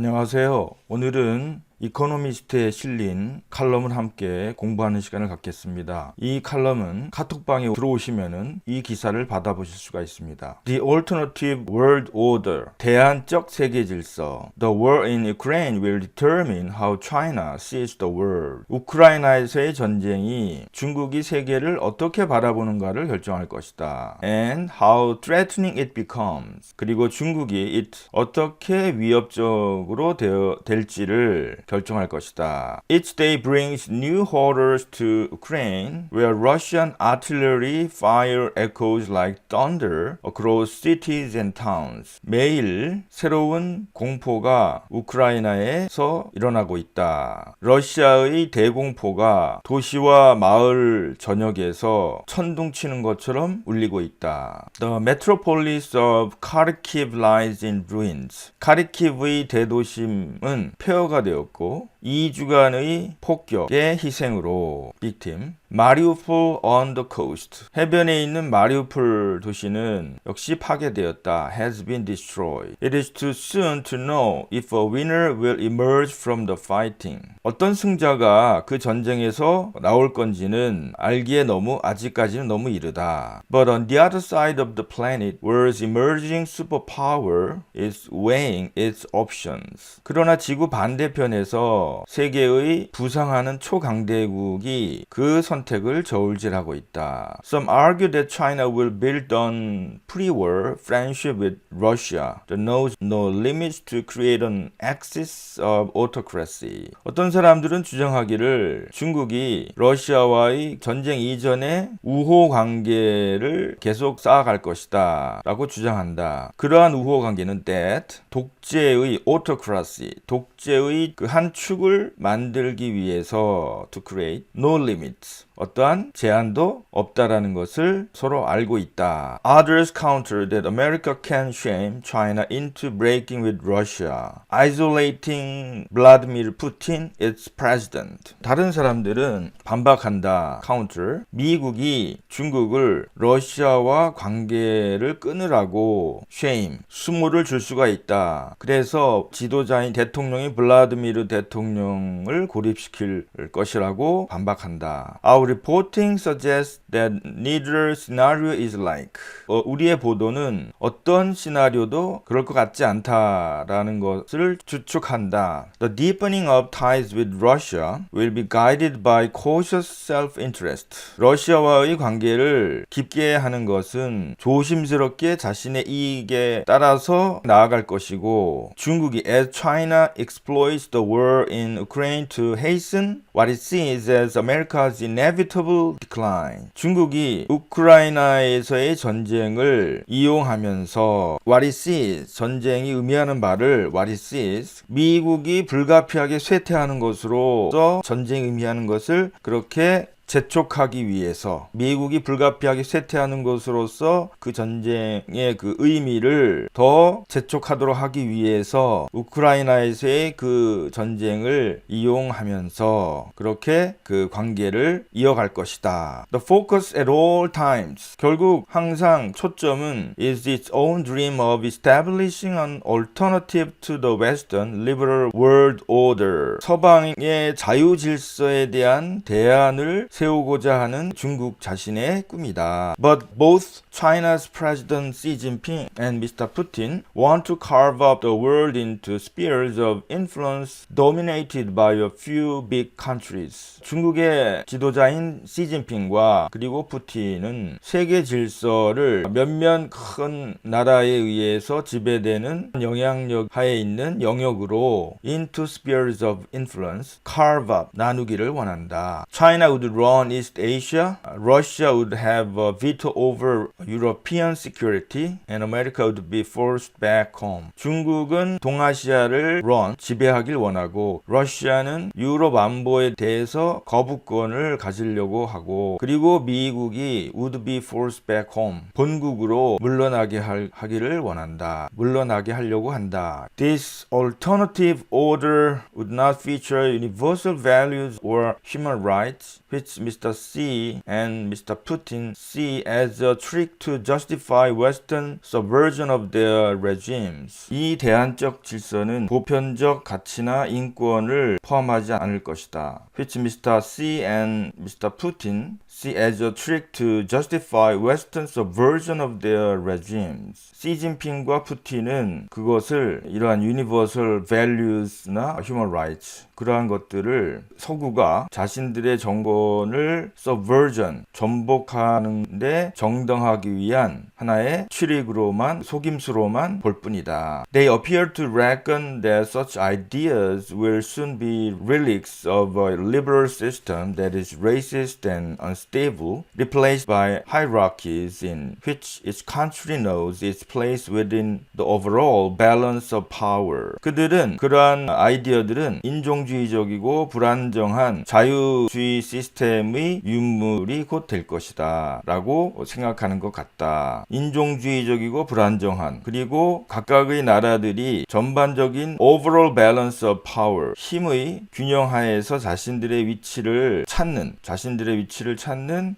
안녕하세요. 오늘은 이코노미스트에 실린 칼럼을 함께 공부하는 시간을 갖겠습니다. 이 칼럼은 카톡방에 들어오시면은 이 기사를 받아보실 수가 있습니다. The Alternative World Order, 대안적 세계 질서. The war in Ukraine will determine how China sees the world. 우크라이나에서의 전쟁이 중국이 세계를 어떻게 바라보는가를 결정할 것이다. And how threatening it becomes. 그리고 중국이 it 어떻게 위협적으로 될지를 결정할 것이다. Each day brings new horrors to Ukraine, where Russian artillery fire echoes like thunder across cities and towns. 매일 새로운 공포가 우크라이나에서 일어나고 있다. 러시아의 대공포가 도시와 마을 전역에서 천둥치는 것처럼 울리고 있다. The metropolis of Kharkiv lies in ruins. 카르키브의 대도심은 폐허가 되었고 2주간의 폭격의 희생으로 victim. 마리우폴 on the coast. 해변에 있는 마리우폴 도시는 역시 파괴되었다. has been destroyed. It is too soon to know if a winner will emerge from the fighting. 어떤 승자가 그 전쟁에서 나올 건지는 알기에 아직까지는 너무 이르다. But on the other side of the planet, where's emerging superpower is weighing its options. 그러나 지구 반대편에서 세계의 부상하는 초강대국이 그 선택을 저울질하고 있다. Some argue that China will build on pre-war friendship with Russia that knows no limits to create an axis of autocracy. 어떤 사람들은 주장하기를 중국이 러시아와의 전쟁 이전의 우호 관계를 계속 쌓아갈 것이다 라고 주장한다. 그러한 우호 관계는 that 독재의 autocracy, 독재의 그 한 축을 만들기 위해서 to create no limits, 어떠한 제한도 없다라는 것을 서로 알고 있다. Others counter that America can shame China into breaking with Russia, isolating Vladimir Putin, its president. 다른 사람들은 반박한다. counter. 미국이 중국을 러시아와 관계를 끊으라고 shame, 수모를 줄 수가 있다. 그래서 지도자인 대통령이 블라디미르 대통령을 고립시킬 것이라고 반박한다. Our reporting suggests that neither scenario is like. 우리의 보도는 어떤 시나리오도 그럴 것 같지 않다라는 것을 추측한다. The deepening of ties with Russia will be guided by cautious self-interest. 러시아와의 관계를 깊게 하는 것은 조심스럽게 자신의 이익에 따라서 나아갈 것이고, 중국이 as China exploits the war in Ukraine to hasten what it sees as America's inevitable decline. 중국이 우크라이나에서의 전쟁을 이용하면서 what it sees, 전쟁이 의미하는 바를 what it sees, 미국이 불가피하게 쇠퇴하는 것으로서 전쟁이 의미하는 것을 그렇게 재촉하기 위해서, 미국이 불가피하게 쇠퇴하는 것으로서 그 전쟁의 그 의미를 더 재촉하도록 하기 위해서 우크라이나에서의 그 전쟁을 이용하면서 그렇게 그 관계를 이어갈 것이다. The focus at all times. 결국 항상 초점은 is its own dream of establishing an alternative to the Western liberal world order. 서방의 자유 질서에 대한 대안을 세우고자 하는 중국 자신의 꿈이다. But both China's President Xi Jinping and Mr. Putin want to carve up the world into spheres of influence dominated by a few big countries. 중국의 지도자인 시진핑과 그리고 푸틴은 세계 질서를 몇몇 큰 나라에 의해서 지배되는 영향력 하에 있는 영역으로 into spheres of influence, carve up, 나누기를 원한다. China would run East Asia, Russia would have a veto over European security, and America would be forced back home. 중국은 동아시아를 지배하길 원하고, 러시아는 유럽 안보에 대해서 거부권을 가지려고 하고, 그리고 미국이 would be forced back home, 본국으로 물러나게 하기를 원한다. 물러나게 하려고 한다. This alternative order would not feature universal values or human rights, which Mr. Xi and Mr. Putin see as a trick to justify Western subversion of their regimes. 이 대안적 질서는 보편적 가치나 인권을 포함하지 않을 것이다. Which Mr. Xi and Mr. Putin see as a trick to justify Western subversion of their regimes. 시진핑과 푸틴은 그것을 이러한 universal values나 human rights 그러한 것들을 서구가 자신들의 정권을 subversion, 전복하는데 정당하기 위한 하나의 트릭으로만 속임수로만 볼 뿐이다. They appear to reckon that such ideas will soon be relics of a liberal system that is racist and unstable, replaced by hierarchies in which each country knows its place within the overall balance of power. 그들은 그러한 아이디어들은 인종주의적이고 불안정한 자유주의 시스템의 유물이 곧 될 것이다 라고 생각하는 것 같다. 인종주의적이고 불안정한 그리고 각각의 나라들이 전반적인 overall balance of power 힘의 균형하에서 자신들의 위치를 찾는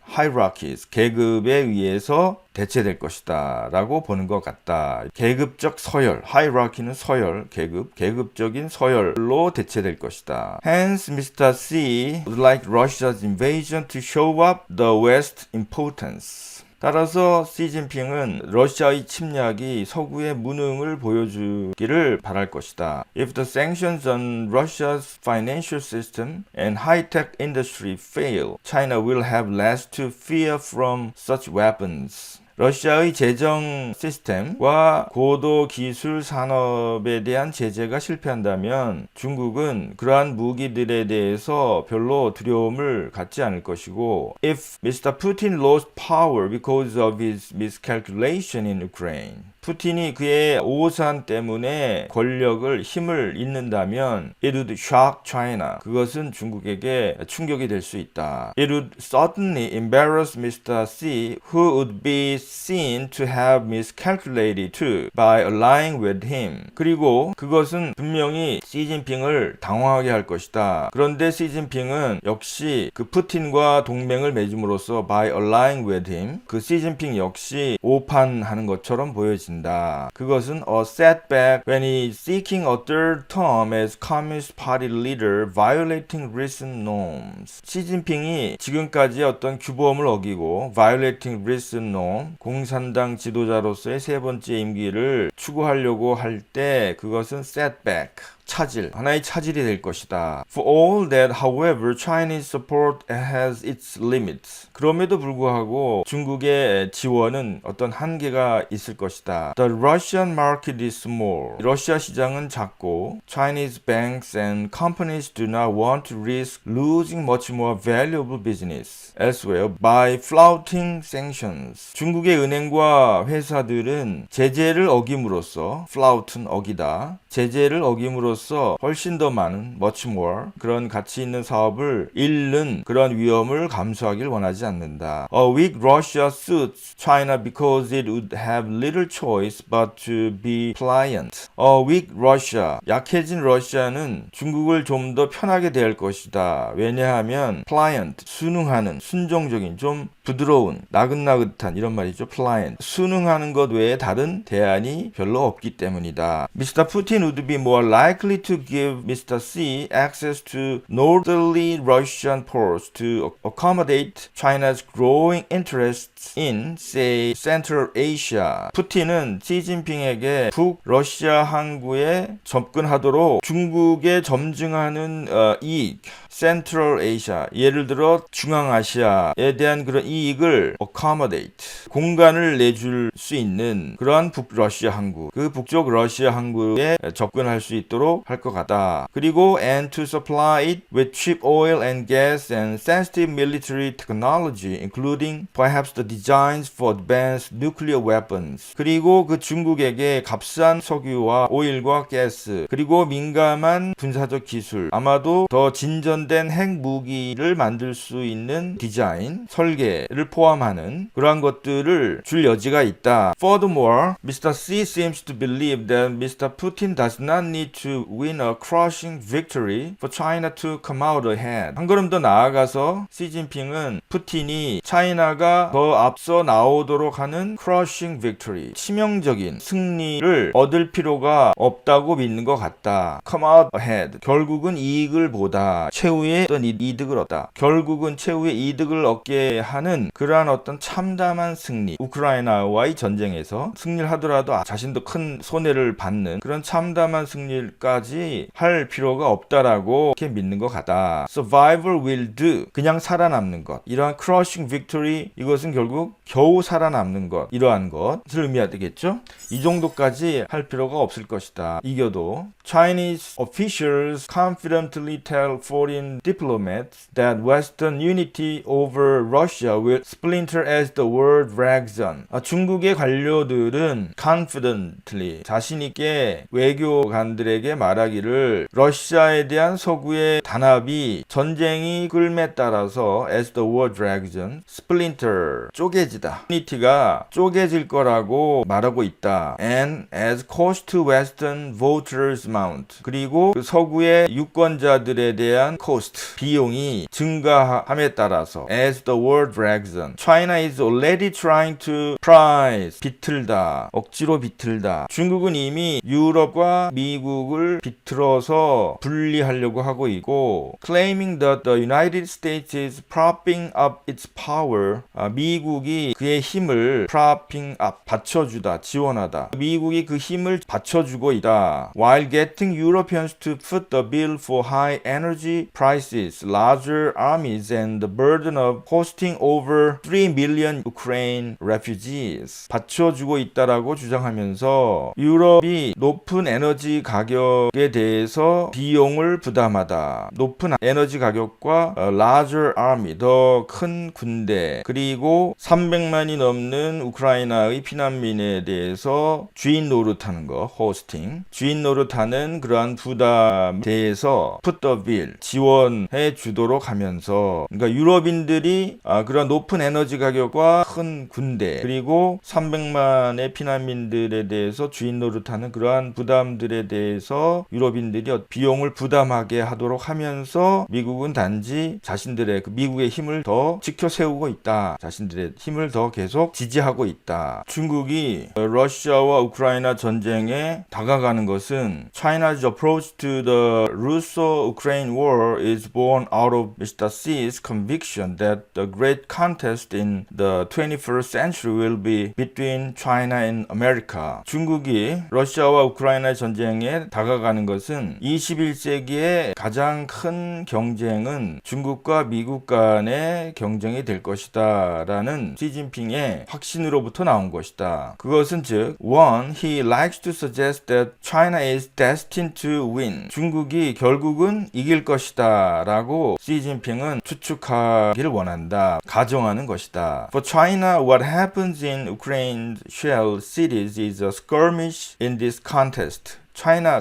hierarchies 계급에 의해서 대체될 것이다 라고 보는 것 같다. 계급적 서열, hierarchy는 서열, 계급적인 서열로 대체될 것이다. Hence, Mr. Xi would like Russia's invasion to show up the West's importance. 따라서 시진핑은 러시아의 침략이 서구의 무능을 보여주기를 바랄 것이다. If the sanctions on Russia's financial system and high-tech industry fail, China will have less to fear from such weapons. 러시아의 재정 시스템과 고도 기술 산업에 대한 제재가 실패한다면 중국은 그러한 무기들에 대해서 별로 두려움을 갖지 않을 것이고 If Mr. Putin lost power because of his miscalculation in Ukraine 푸틴이 그의 오산 때문에 힘을 잃는다면 it would shock China. 그것은 중국에게 충격이 될 수 있다. It would certainly embarrass Mr. Xi, who would be seen to have miscalculated too by allying with him. 그리고 그것은 분명히 시진핑을 당황하게 할 것이다. 그런데 시진핑은 역시 그 푸틴과 동맹을 맺음으로써 by allying with him 그 시진핑 역시 오판하는 것처럼 보여진다. 그것은 a setback when he is seeking a third term as Communist Party leader violating recent norms. 시진핑이 지금까지 어떤 규범을 어기고 violating recent norm, 공산당 지도자로서의 세 번째 임기를 추구하려고 할 때 그것은 setback. 하나의 차질이 될 것이다. For all that, however, Chinese support has its limits. 그럼에도 불구하고 중국의 지원은 어떤 한계가 있을 것이다. The Russian market is small. 러시아 시장은 작고 Chinese banks and companies do not want to risk losing much more valuable business elsewhere by flouting sanctions. 중국의 은행과 회사들은 제재를 어김으로써 flout은 어기다. 제재를 어김으로써 훨씬 더 많은 much more 그런 가치 있는 사업을 잃는 그런 위험을 감수하길 원하지 않는다. A weak Russia suits China because it would have little choice but to be pliant. A weak Russia 약해진 러시아는 중국을 좀 더 편하게 대할 것이다. 왜냐하면 pliant 순응하는 순종적인 좀 부드러운 나긋나긋한 이런 말이죠. pliant 순응하는 것 외에 다른 대안이 별로 없기 때문이다. Mr. Putin would be more likely to give Mr. Xi access to northerly Russian ports to accommodate China's growing interests in, say, Central Asia. 푸틴은 시진핑에게 북러시아 항구에 접근하도록 중국에 점증하는 이익, Central Asia, 예를 들어 중앙아시아에 대한 그런 이익을 accommodate, 공간을 내줄 수 있는 그러한 북러시아 항구, 그 북쪽 러시아 항구에 접근할 수 있도록 할 것 같다. 그리고 and to supply it with cheap oil and gas and sensitive military technology, including perhaps the designs for advanced nuclear weapons. 그리고 그 중국에게 값싼 석유와 오일과 가스, 그리고 민감한 군사적 기술, 아마도 더 진전 발전된 핵무기를 만들 수 있는 디자인, 설계를 포함하는 그러한 것들을 줄 여지가 있다. Furthermore, Mr. Xi seems to believe that Mr. Putin does not need to win a crushing victory for China to come out ahead. 한 걸음 더 나아가서 시진핑은 푸틴이 차이나가 더 앞서 나오도록 하는 crushing victory, 치명적인 승리를 얻을 필요가 없다고 믿는 것 같다. come out ahead. 결국은 이익을 보다. 최후의 어떤 이득을 얻다. 결국은 최후의 이득을 얻게 하는 그러한 어떤 참담한 승리. 우크라이나와의 전쟁에서 승리를 하더라도 자신도 큰 손해를 받는 그런 참담한 승리까지 할 필요가 없다라고 이렇게 믿는 것 같다. Survival will do. 그냥 살아남는 것. 이러한 crushing victory, 이것은 결국 겨우 살아남는 것. 이러한 것을 의미하겠죠. 이 정도까지 할 필요가 없을 것이다. 이겨도. Chinese officials confidently tell foreign diplomats that Western unity over Russia will splinter as the world drags on. 중국의 관료들은 confidently, 자신있게 외교관들에게 말하기를 러시아에 대한 서구의 단합이 전쟁이 끌매 따라서 as the world drags on, splinter, 쪼개지다. unity가 쪼개질 거라고 말하고 있다. And as cost to Western voters mount. 그리고 그 서구의 유권자들에 대한 cost, 비용이 증가함에 따라서 as the world drags on. China is already trying to price, 비틀다, 억지로 비틀다. 중국은 이미 유럽과 미국을 비틀어서 분리하려고 하고 있고 claiming that the United States is propping up its power. 미국이 그의 힘을 propping up, 받쳐주다, 지원하다. 미국이 그 힘을 받쳐주고 있다. While getting Europeans to foot the bill for high energy prices, larger armies and the burden of hosting over 3 million Ukraine refugees. 받쳐주고 있다라고 주장하면서 유럽이 높은 에너지 가격에 대해서 비용을 부담하다. 높은 에너지 가격과 larger army, 더 큰 군대, 그리고 300만이 넘는 우크라이나의 피난민에 대해서 주인 노릇하는 거, hosting, 주인 노릇하는 그러한 부담에 대해서 put the bill, 지원해 주도록 하면서, 그러니까 유럽인들이 그런 높은 에너지 가격과 큰 군대, 그리고 300만의 피난민들에 대해서 주인 노릇하는 그러한 부담들에 대해서 유럽인들이 비용을 부담하게 하도록 하면서 미국은 단지 자신들의 미국의 힘을 더 지켜 세우고 있다. 자신들의 힘을 더 계속 지지하고 있다. 중국이 러시아와 우크라이나 전쟁에 다가가는 것은 China's approach to the Russo-Ukraine war is born out of Mr. Xi's conviction that the great contest in the 21st century will be between China and America. 중국이 러시아와 우크라이나 전쟁에 다가가는 것은 21세기의 가장 큰 경쟁은 중국과 미국 간의 경쟁이 될 것이다 라는 시진핑의 확신으로부터 나온 것이다. 그것은 즉, one, he likes to suggest that China is destined to win. 중국이 결국은 이길 것이다 라고 시진핑은 추측하기를 원한다. 가정하는 것이다. For China, what happens in Ukraine's shell cities is a skirmish in this contest.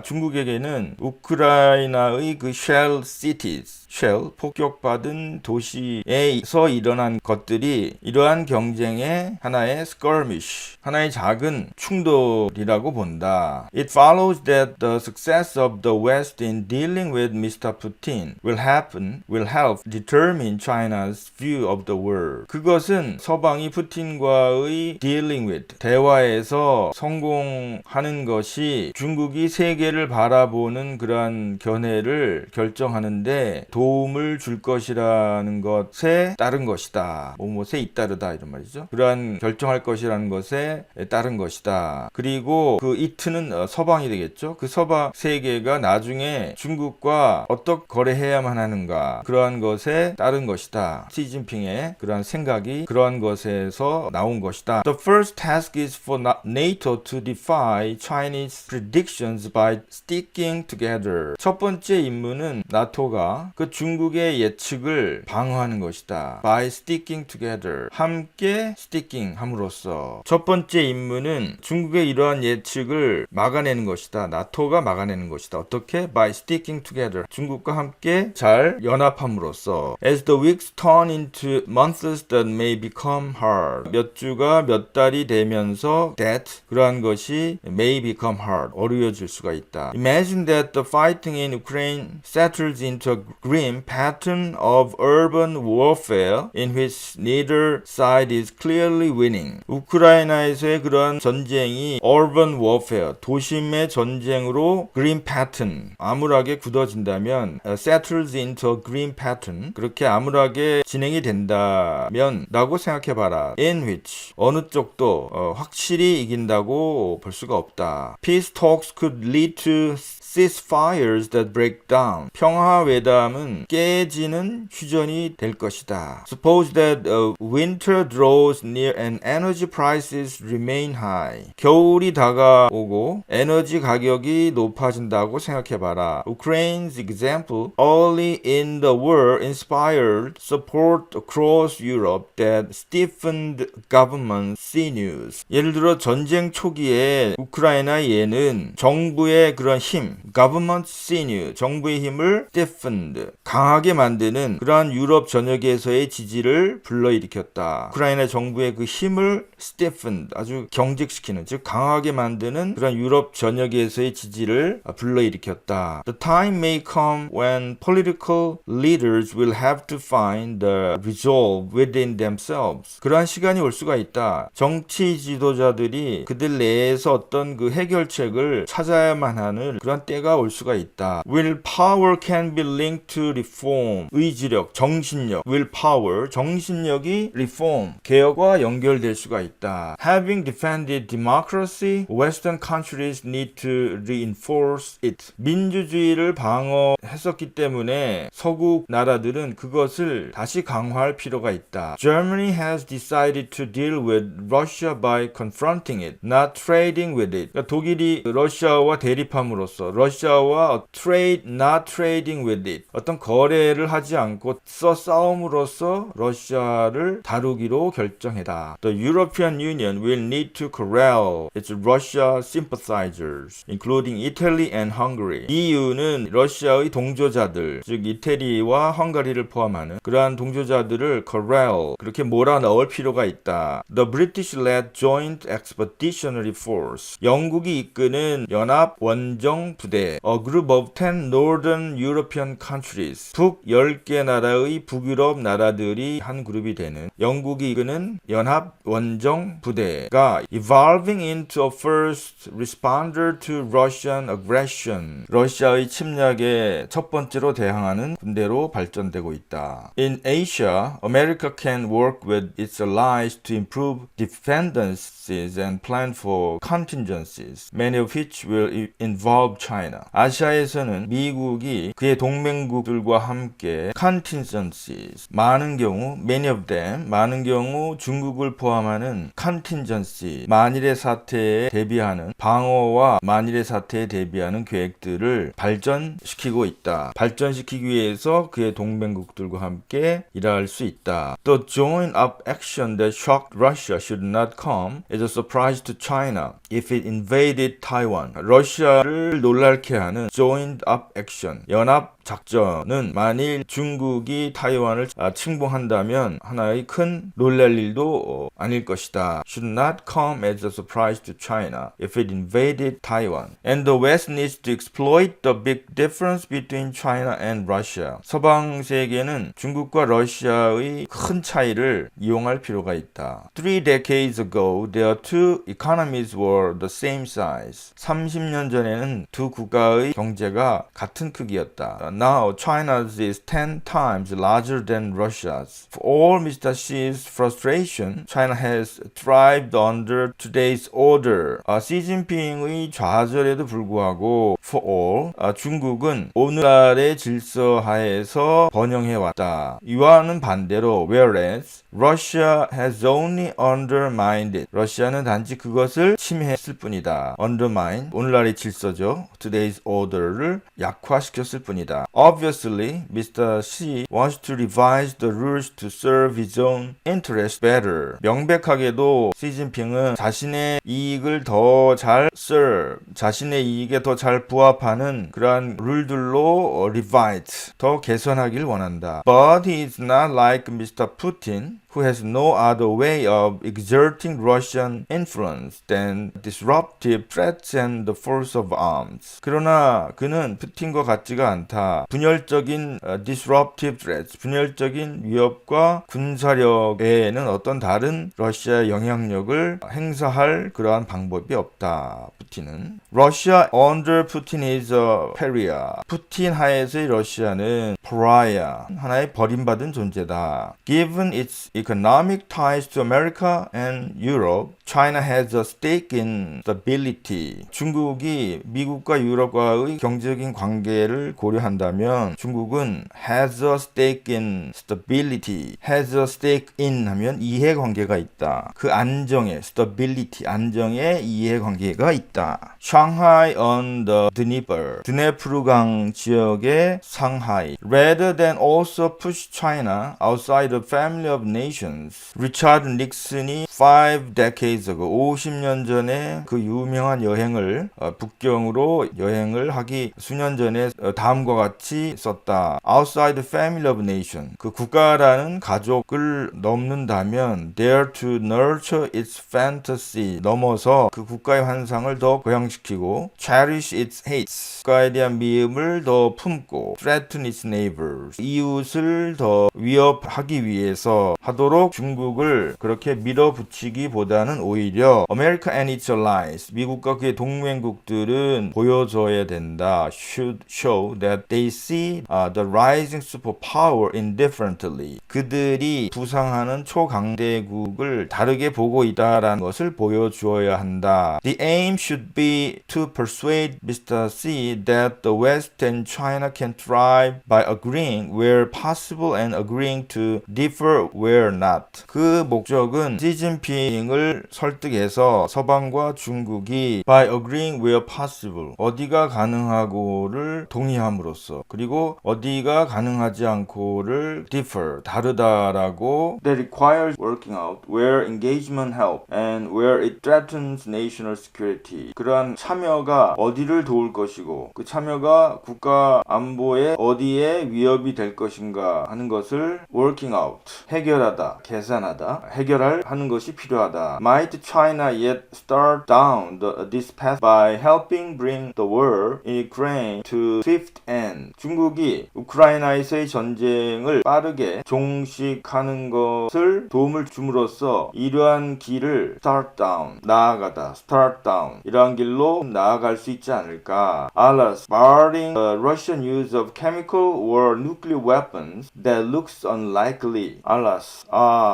중국에게는 우크라이나의 그 shell cities, shell, 폭격받은 도시에서 일어난 것들이 이러한 경쟁의 하나의 skirmish, 하나의 작은 충돌이라고 본다. It follows that the success of the West in dealing with Mr. Putin will help determine China's view of the world. 그것은 서방이 푸틴과의 dealing with, 대화에서 성공하는 것이 중국이 세계를 바라보는 그러한 견해를 결정하는데 도움을 줄 것이라는 것에 따른 것이다. 뭐뭐에 잇따르다 이런 말이죠. 그러한 결정할 것이라는 것에 따른 것이다. 그리고 그 이트는 서방이 되겠죠. 그 서방 세계가 나중에 중국과 어떻게 거래해야만 하는가, 그러한 것에 따른 것이다. 시진핑의 그러한 생각이 그러한 것에서 나온 것이다. The first task is for NATO to defy Chinese predictions actions by sticking together. 첫 번째 임무는 나토가 그 중국의 예측을 방어하는 것이다. by sticking together. 함께 sticking 함으로써. 첫 번째 임무는 중국의 이러한 예측을 막아내는 것이다. 나토가 막아내는 것이다. 어떻게? by sticking together. 중국과 함께 잘 연합함으로써. as the weeks turn into months that may become hard. 몇 주가 몇 달이 되면서 that 그러한 것이 may become hard. 어려워질 수가 있다. Imagine that the fighting in Ukraine settles into a grim pattern of urban warfare in which neither side is clearly winning. 우크라이나에서의 그런 전쟁이 urban warfare, 도심의 전쟁으로 grim pattern, 암울하게 굳어진다면 settles into a grim pattern, 그렇게 암울하게 진행이 된다면 라고 생각해봐라. in which, 어느 쪽도 확실히 이긴다고 볼 수가 없다. Peace talks could lead to ceasefires that break down. 평화회담은 깨지는 휴전이 될 것이다. Suppose that winter draws near and energy prices remain high. 겨울이 다가오고 에너지 가격이 높아진다고 생각해봐라. Ukraine's example early in the war inspired support across Europe that stiffened government sinews. 예를 들어 전쟁 초기에 우크라이나 예는 정부의 그런 힘, government sinew, 정부의 힘을 stiffened, 강하게 만드는 그러한 유럽 전역에서의 지지를 불러일으켰다. 우크라이나 정부의 그 힘을 stiffened, 아주 경직시키는, 즉 강하게 만드는 그런 유럽 전역에서의 지지를 불러일으켰다. The time may come when political leaders will have to find the resolve within themselves. 그러한 시간이 올 수가 있다. 정치 지도자들이 그들 내에서 어떤 그 해결책을 찾아야만 하는 그런 때가 올 수가 있다. Willpower can be linked to reform. 의지력, 정신력, willpower, 정신력이 reform, 개혁과 연결될 수가 있다. Having defended democracy, Western countries need to reinforce it. 민주주의를 방어했었기 때문에 서구 나라들은 그것을 다시 강화할 필요가 있다. Germany has decided to deal with Russia by confronting it, not trading with it. 그러니까 독일이 러시아와 대립함으로써 러시아와 trade, not trading with it. 어떤 거래를 하지 않고 싸움으로써 러시아를 다루기로 결정했다. The European Union will need to corral its Russia sympathizers, including Italy and Hungary. EU는 러시아의 동조자들, 즉 이태리와 헝가리를 포함하는 그러한 동조자들을 corral, 그렇게 몰아넣을 필요가 있다. The British-led Joint Expeditionary Force, 영국이 이끄는 연합 원정 부대, a group of 10 Northern European countries, 북 10개 나라의 북유럽 나라들이 한 그룹이 되는 영국이 이끄는 연합 원정 부대가 evolving into a first responder to Russian aggression, 러시아의 침략에 첫 번째로 대항하는 군대로 발전되고 있다. In Asia, America can work with its allies to improve dependencies and plan for contingencies, many of which will involve China. 아시아에서는 미국이 그의 동맹국들과 함께 contingencies, 많은 경우 many of them, 많은 경우 중국을 포함하는 contingency, 만일의 사태에 대비하는 방어와 만일의 사태에 대비하는 계획들을 발전시키고 있다. 발전시키기 위해서 그의 동맹국들과 함께 일할 수 있다. The joint up action that shocked Russia should not come as a surprise to China if it invaded Taiwan. 러시아를 놀랄케 하는 joint up action, 연합 작전은 만일 중국이 타이완을 침공한다면 하나의 큰 놀랄 일도 아닐 것이다. Should not come as a surprise to China if it invaded Taiwan. And the West needs to exploit the big difference between China and Russia. 서방 세계는 중국과 러시아의 큰 차이를 이용할 필요가 있다. 3 decades ago, their two economies were the same size. 30년 전에는 두 국가의 경제가 같은 크기였다. Now China's is 10 times larger than Russia's. For all Mr. Xi's frustration, China has thrived under today's order. 시진핑의 좌절에도 불구하고 for all, 중국은 오늘날의 질서 하에서 번영해왔다. 이와는 반대로 whereas Russia has only undermined it. 러시아는 단지 그것을 침해했을 뿐이다. undermine, 오늘날의 질서죠. today's order를 약화시켰을 뿐이다. Obviously, Mr. Xi wants to revise the rules to serve his own interest better. 명백하게도 시진핑은 자신의 이익을 더 잘 serve, 자신의 이익에 더 잘 부합하는 그러한 룰들로 revise, 더 개선하길 원한다. But he is not like Mr. Putin, who has no other way of exerting Russian influence than disruptive threats and the force of arms. 그러나 그는 푸틴과 같지가 않다. 분열적인 disruptive threats, 분열적인 위협과 군사력 외에는 어떤 다른 러시아의 영향력을 행사할 그러한 방법이 없다. 푸틴은. Russia under Putin is a pariah. 푸틴 하에서의 러시아는 pariah, 하나의 버림받은 존재다. Given its economic ties to America and Europe, China has a stake in stability. 중국이 미국과 유럽과의 경제적인 관계를 고려한다면 중국은 has a stake in stability. has a stake in 하면 이해관계가 있다. 그 안정에 stability, 안정에 이해관계가 있다. Shanghai on the Dnieper. 드네프르강 지역의 상하이. Rather than also push China outside the family of nations. 리차드 닉슨이 5 decades ago, 50년 전에 그 유명한 여행을 북경으로 여행을 하기 수년 전에 다음과 같이 썼다. Outside the family of nation. 그 국가라는 가족을 넘는다면 dare to nurture its fantasy. 넘어서 그 국가의 환상을 더 고양시키고 cherish its hates. 국가에 대한 미움을 더 품고 threaten its neighbors. 이웃을 더 위협하기 위해서 하도록 중국을 그렇게 밀어붙이기보다는 오히려 America and its allies, 미국과 그의 동맹국들은 보여줘야 된다. Should show that they see the rising superpower indifferently. 그들이 부상하는 초강대국을 다르게 보고 있다라는 것을 보여주어야 한다. The aim should be to persuade Mr. Xi that the West and China can thrive by agreeing where possible and agreeing to differ where not. 그 목적은 시진핑을 설득해서 서방과 중국이 by agreeing where possible, 어디가 가능하고를 동의함으로써, 그리고 어디가 가능하지 않고를 differ, 다르다라고 that requires working out where engagement help and where it threatens national security. 그러한 참여가 어디를 도울 것이고 그 참여가 국가 안보에 어디에 위협이 될 것인가 하는 것을 working out, 해결하다, 계산하다, 해결할 하는 것이 필요하다. Might China yet start down this path by helping bring the war in Ukraine to swift end. 중국이 우크라이나에서의 전쟁을 빠르게 종식하는 것을 도움을 줌으로써 이러한 길을 start down, 나아가다, start down, 이러한 길로 나아갈 수 있지 않을까. Alas, barring the Russian use of chemical or nuclear weapons that looks unlikely. Alas,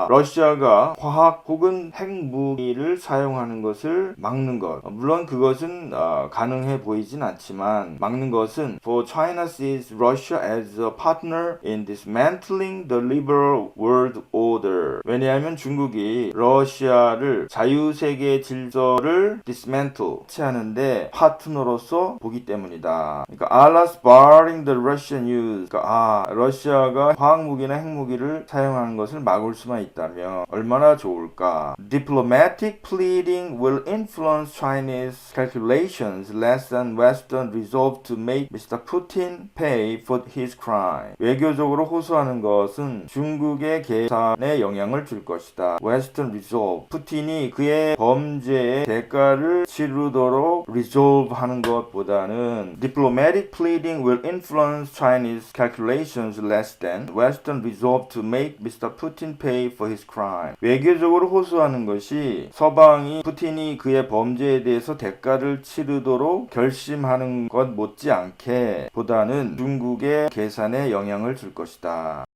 러시아가 화학 혹은 핵무기를 사용하는 것을 막는 것. 물론 그것은 가능해 보이진 않지만 막는 것은 for China sees Russia as a partner in dismantling the liberal world order. 왜냐하면 중국이 러시아를 자유세계 질서를 dismantle, 해체하는데 파트너로서 보기 때문이다. 그러니까 alas barring the Russian use. 그러니까 러시아가 화학무기나 핵무기를 사용하는 것을 막을 수만 있다면 얼마나 좋을까. Diplomatic pleading will influence Chinese calculations less than Western resolve to make Mr. Putin pay for his crime. 외교적으로 호소하는 것은 중국의 계산에 영향을 줄 것이다. Western resolve. 푸틴이 그의 범죄의 대가를 치르도록 resolve 하는 것보다는 diplomatic pleading will influence Chinese calculations less than Western resolve to make Mr. Putin Putin pay for his crime. 외교적으로 호소하는 것이 서방이 푸틴이 그의 범죄에 대해서 대가를 치르도록 결심하는 것 못지않게 보다는 중국의 계산에 영향을 줄 것이다.